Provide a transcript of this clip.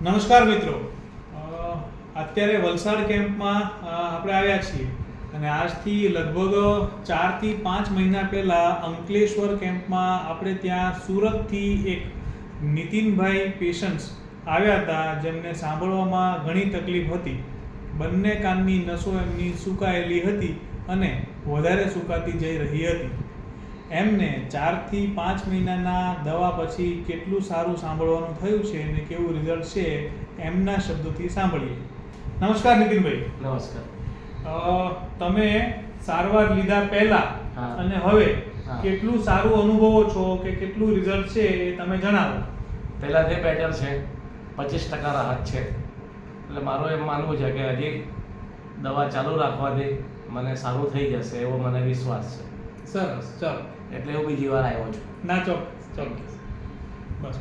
નમસ્કાર મિત્રો, અત્યારે વલસાડ કેમ્પમાં આપણે આવ્યા છીએ અને આજથી લગભગ 4 થી 5 મહિના પહેલાં અંકલેશ્વર કેમ્પમાં આપણે ત્યાં સુરતથી એક નીતિનભાઈ પેશન્ટ્સ આવ્યા હતા જેમને સાંભળવામાં ઘણી તકલીફ હતી. બંને કાનની નસો એમની સુકાયેલી હતી અને વધારે સુકાતી જઈ રહી હતી. એમને 4 થી 5 મહિનાના દવા પછી કેટલું સારું સાંભળવાનું થયું છે અને કેવું રિઝલ્ટ છે એમના શબ્દોથી સાંભળીએ. નમસ્કાર નીતિનભાઈ. નમસ્કાર. તમે સારવાર લીધા પહેલા અને હવે કેટલું સારું અનુભવો છો કે કેટલું રિઝલ્ટ છે એ તમે જણાવો. પહેલા જે બેટર છે 25% રાહત છે, એટલે મારું એમ માનવું છે કે હજી દવા ચાલુ રાખવાથી મને સારું થઈ જશે એવો મને વિશ્વાસ છે. સરસ, ચાલો એટલે હું બીજી વાર આવ્યો છું. ના ચોક્કસ, બસ.